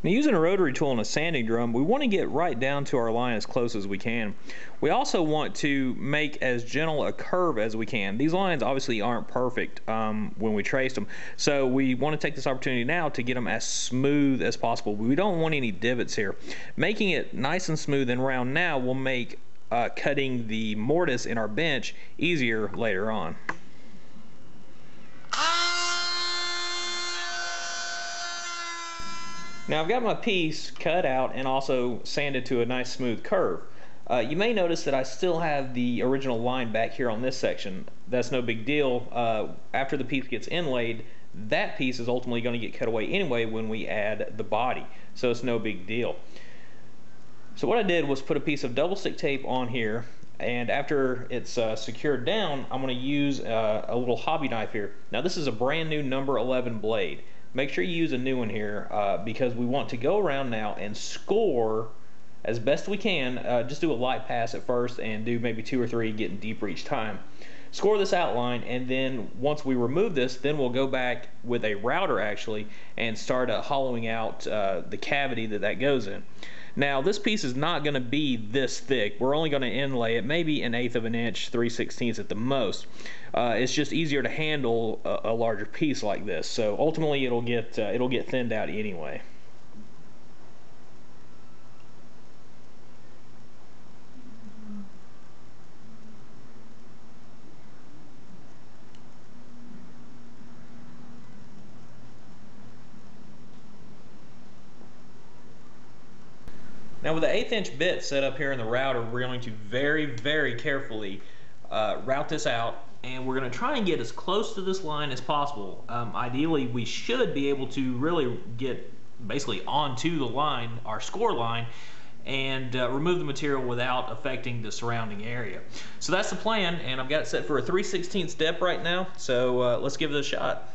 Now, using a rotary tool and a sanding drum, we want to get right down to our line as close as we can. We also want to make as gentle a curve as we can. These lines obviously aren't perfect when we traced them, so we want to take this opportunity now to get them as smooth as possible. We don't want any divots here. Making it nice and smooth and round now will make cutting the mortise in our bench easier later on. Now I've got my piece cut out and also sanded to a nice smooth curve. You may notice that I still have the original line back here on this section. That's no big deal. After the piece gets inlaid, that piece is ultimately going to get cut away anyway when we add the body, so it's no big deal. So what I did was put a piece of double stick tape on here, and after it's secured down, I'm going to use a little hobby knife here. Now this is a brand new number 11 blade. Make sure you use a new one here because we want to go around now and score as best we can. Just do a light pass at first and do maybe 2 or 3, getting deeper each time. Score this outline, and then once we remove this, then we'll go back with a router actually and start hollowing out the cavity that goes in. Now this piece is not going to be this thick. We're only going to inlay it maybe 1/8 of an inch, 3/16 at the most. It's just easier to handle a larger piece like this. So ultimately it'll get thinned out anyway. Now with the 1/8 inch bit set up here in the router, we're going to very, very carefully route this out, and we're going to try and get as close to this line as possible. Ideally, we should be able to really get basically onto the line, our score line, and remove the material without affecting the surrounding area. So that's the plan, and I've got it set for a 3/16 depth right now, so let's give it a shot.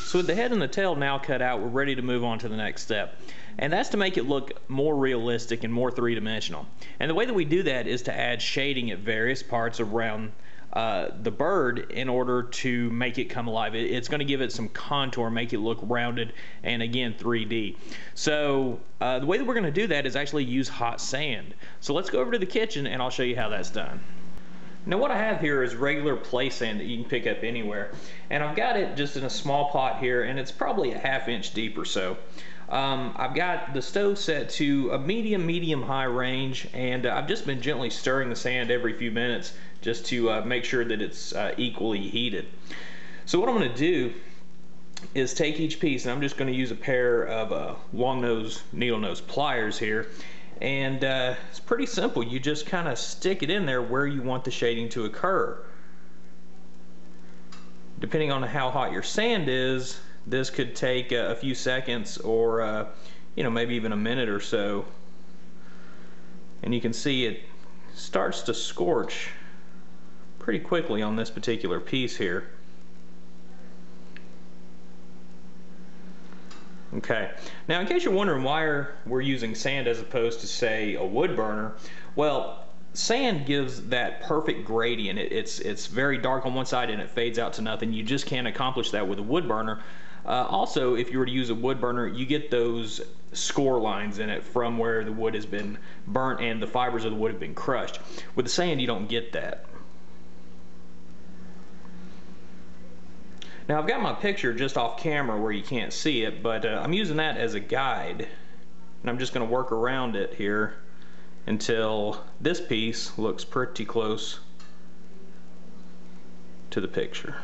So with the head and the tail now cut out, we're ready to move on to the next step. And that's to make it look more realistic and more three-dimensional. And the way that we do that is to add shading at various parts around the bird in order to make it come alive. It's going to give it some contour, make it look rounded, and again 3D. So the way that we're going to do that is actually use hot sand. So let's go over to the kitchen and I'll show you how that's done. Now what I have here is regular play sand that you can pick up anywhere, and I've got it just in a small pot here, and it's probably a 1/2 inch deep or so. I've got the stove set to a medium-high range, and I've just been gently stirring the sand every few minutes just to make sure that it's equally heated. So what I'm going to do is take each piece, and I'm just going to use a pair of long nose, needle nose pliers here. And it's pretty simple. You just kind of stick it in there where you want the shading to occur. Depending on how hot your sand is, this could take a few seconds or you know, maybe even a minute or so. And you can see it starts to scorch pretty quickly on this particular piece here. Okay, now in case you're wondering why we're using sand as opposed to, say, a wood burner, well, sand gives that perfect gradient. It's very dark on one side and it fades out to nothing. You just can't accomplish that with a wood burner. Also, if you were to use a wood burner, you get those score lines in it from where the wood has been burnt and the fibers of the wood have been crushed. With the sand, you don't get that. Now I've got my picture just off camera where you can't see it, but I'm using that as a guide, and I'm just going to work around it here until this piece looks pretty close to the picture.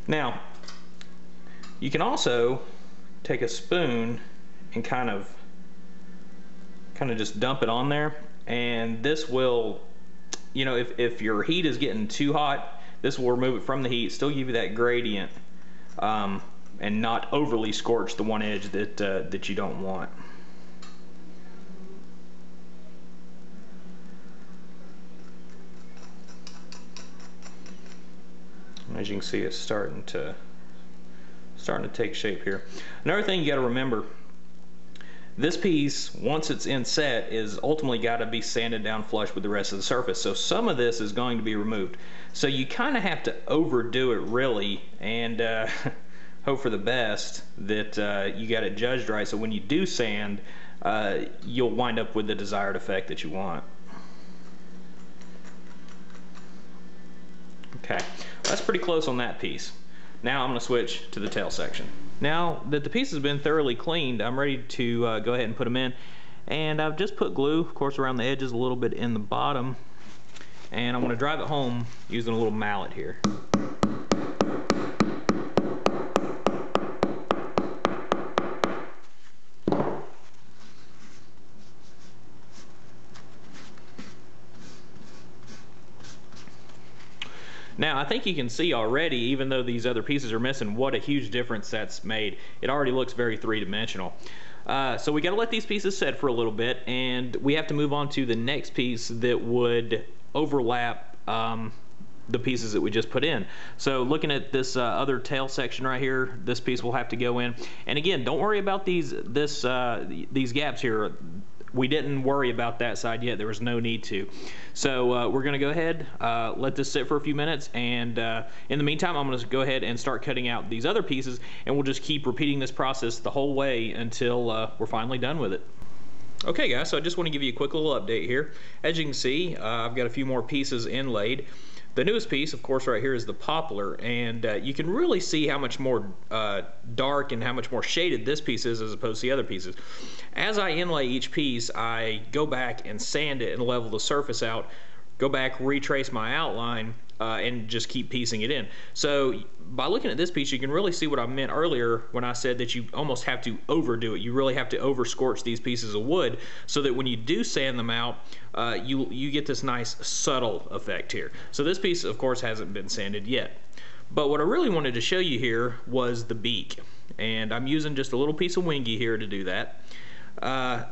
Now you can also take a spoon and kind of just dump it on there, and this will, you know, if your heat is getting too hot, this will remove it from the heat, still give you that gradient, and not overly scorch the one edge that you don't want. As you can see, it's starting to take shape here. Another thing you got to remember, this piece, once it's in set, is ultimately got to be sanded down flush with the rest of the surface. So some of this is going to be removed. So you kind of have to overdo it really, and hope for the best that you got it judged right. So when you do sand, you'll wind up with the desired effect that you want. Okay, that's pretty close on that piece. Now I'm going to switch to the tail section. Now that the piece has been thoroughly cleaned, I'm ready to go ahead and put them in. And I've just put glue, of course, around the edges, a little bit in the bottom. And I want to drive it home using a little mallet here. Now, I think you can see already, even though these other pieces are missing, what a huge difference that's made. It already looks very three-dimensional. So we got to let these pieces set for a little bit, and we have to move on to the next piece that would overlap the pieces that we just put in. So looking at this other tail section right here, this piece will have to go in. And again, don't worry about these gaps here. We didn't worry about that side yet. There was no need to. So we're going to go ahead, let this sit for a few minutes, and in the meantime, I'm going to go ahead and start cutting out these other pieces, and we'll just keep repeating this process the whole way until we're finally done with it. Okay guys, so I just want to give you a quick little update here. As you can see, I've got a few more pieces inlaid. The newest piece, of course, right here is the poplar, and you can really see how much more dark and how much more shaded this piece is as opposed to the other pieces. As I inlay each piece, I go back and sand it and level the surface out, go back, retrace my outline, and just keep piecing it in. So by looking at this piece, you can really see what I meant earlier when I said that you almost have to overdo it. You really have to over scorch these pieces of wood so that when you do sand them out, you get this nice subtle effect here. So this piece, of course, hasn't been sanded yet. But what I really wanted to show you here was the beak. And I'm using just a little piece of wingy here to do that.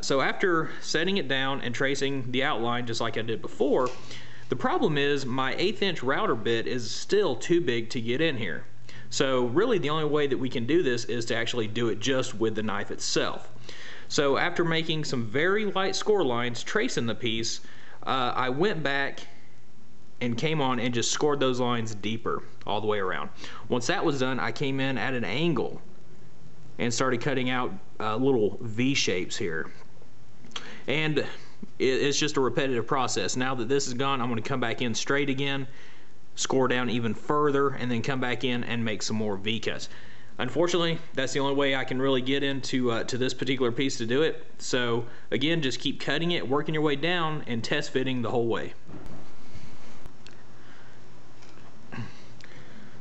So after setting it down and tracing the outline just like I did before, the problem is my 1/8 inch router bit is still too big to get in here. So really the only way that we can do this is to actually do it just with the knife itself. So after making some very light score lines tracing the piece, I went back and came on and just scored those lines deeper all the way around. Once that was done, I came in at an angle and started cutting out little V shapes here. And it's just a repetitive process. Now that this is gone, I'm going to come back in straight again, score down even further, and then come back in and make some more V cuts. Unfortunately, that's the only way I can really get into to this particular piece to do it. So again, just keep cutting it, working your way down, and test fitting the whole way.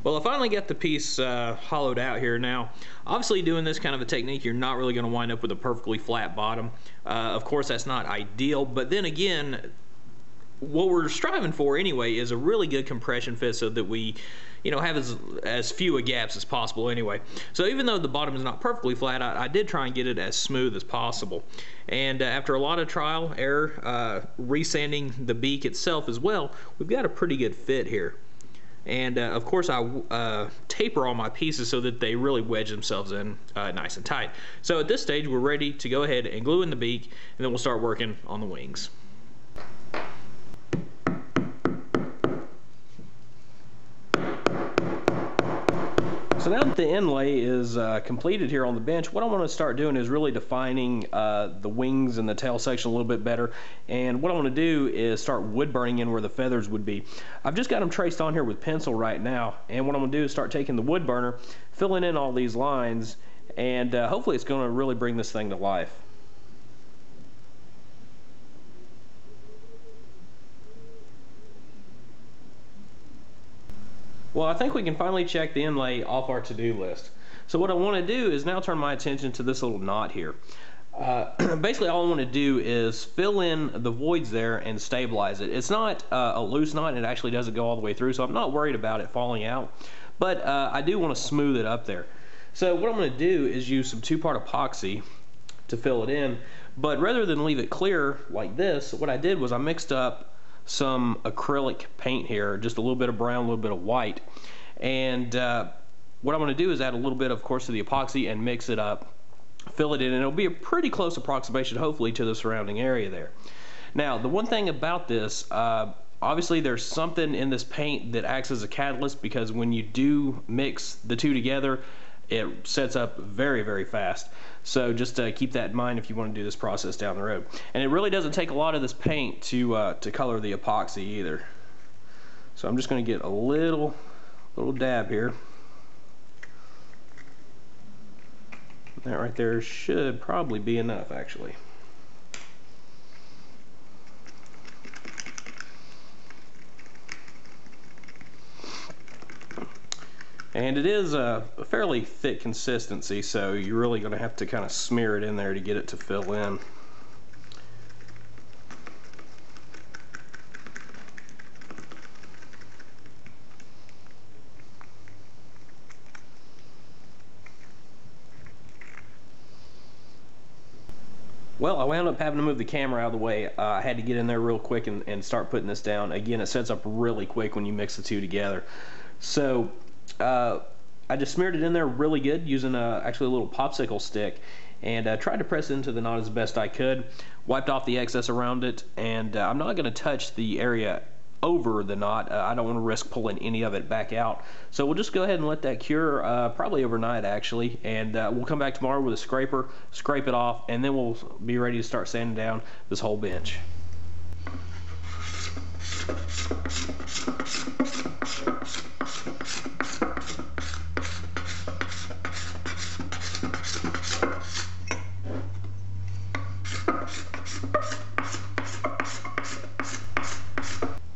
Well, I finally got the piece hollowed out here. Now, obviously doing this kind of a technique, you're not really going to wind up with a perfectly flat bottom. Of course, that's not ideal, but then again, what we're striving for anyway is a really good compression fit so that we, you know, have as few gaps as possible anyway. So even though the bottom is not perfectly flat, I did try and get it as smooth as possible. And after a lot of trial, error, resanding the beak itself as well, we've got a pretty good fit here. And of course I taper all my pieces so that they really wedge themselves in nice and tight. So at this stage we're ready to go ahead and glue in the beak, and then we'll start working on the wings. So now that the inlay is completed here on the bench, what I want to start doing is really defining the wings and the tail section a little bit better. And what I want to do is start wood burning in where the feathers would be. I've just got them traced on here with pencil right now. And what I'm going to do is start taking the wood burner, filling in all these lines, and hopefully it's going to really bring this thing to life. Well, I think we can finally check the inlay off our to-do list. So what I want to do is now turn my attention to this little knot here. Basically all I want to do is fill in the voids there and stabilize it. It's not a loose knot, and it actually doesn't go all the way through, so I'm not worried about it falling out, but I do want to smooth it up there. So what I'm going to do is use some 2-part epoxy to fill it in, but rather than leave it clear like this, what I did was I mixed up some acrylic paint here, just a little bit of brown, a little bit of white, and what I'm going to do is add a little bit, of course, to the epoxy and mix it up, fill it in, and it'll be a pretty close approximation, hopefully, to the surrounding area there. Now, the one thing about this, obviously there's something in this paint that acts as a catalyst, because when you do mix the two together, it sets up very, very fast. So just keep that in mind if you want to do this process down the road. And it really doesn't take a lot of this paint to color the epoxy either. So I'm just going to get a little dab here. That right there should probably be enough, actually. And it is a fairly thick consistency, so you're really going to have to kind of smear it in there to get it to fill in. Well, I wound up having to move the camera out of the way. I had to get in there real quick and start putting this down. Again, it sets up really quick when you mix the two together. So I just smeared it in there really good using actually a little popsicle stick, and tried to press into the knot as best I could. Wiped off the excess around it, and I'm not going to touch the area over the knot. I don't want to risk pulling any of it back out. So we'll just go ahead and let that cure, probably overnight actually, and we'll come back tomorrow with a scraper, scrape it off, and then we'll be ready to start sanding down this whole bench.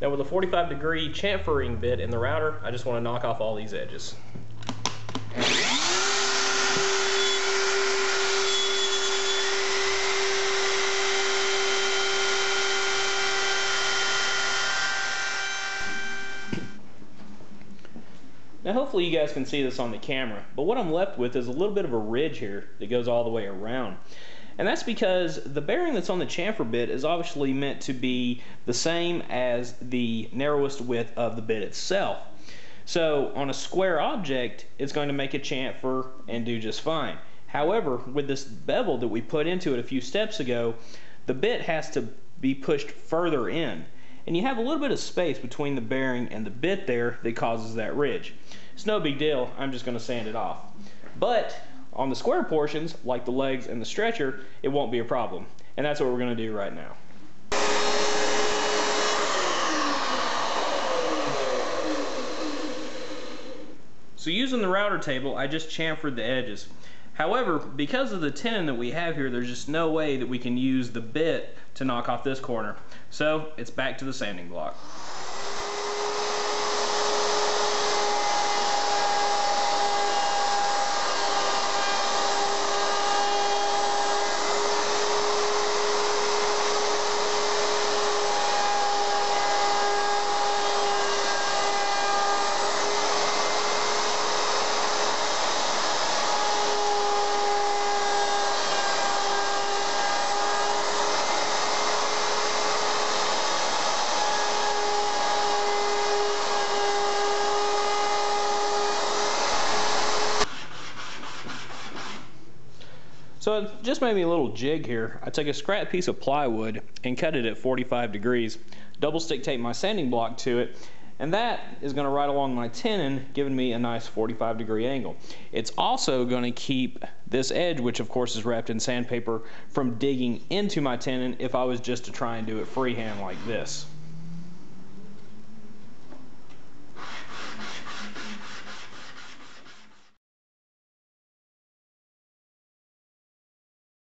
Now with a 45-degree chamfering bit in the router, I just want to knock off all these edges. Now hopefully you guys can see this on the camera, but what I'm left with is a little bit of a ridge here that goes all the way around. And that's because the bearing that's on the chamfer bit is obviously meant to be the same as the narrowest width of the bit itself. So on a square object, it's going to make a chamfer and do just fine. However, with this bevel that we put into it a few steps ago, the bit has to be pushed further in. And you have a little bit of space between the bearing and the bit there that causes that ridge. It's no big deal, I'm just going to sand it off. But on the square portions, like the legs and the stretcher, it won't be a problem. And that's what we're going to do right now. So using the router table, I just chamfered the edges. However, because of the tenon that we have here, there's just no way that we can use the bit to knock off this corner. So it's back to the sanding block. So it just made me a little jig here. I took a scrap piece of plywood and cut it at 45 degrees, double stick taped my sanding block to it, and that is going to ride along my tenon, giving me a nice 45-degree angle. It's also going to keep this edge, which of course is wrapped in sandpaper, from digging into my tenon if I was just to try and do it freehand like this.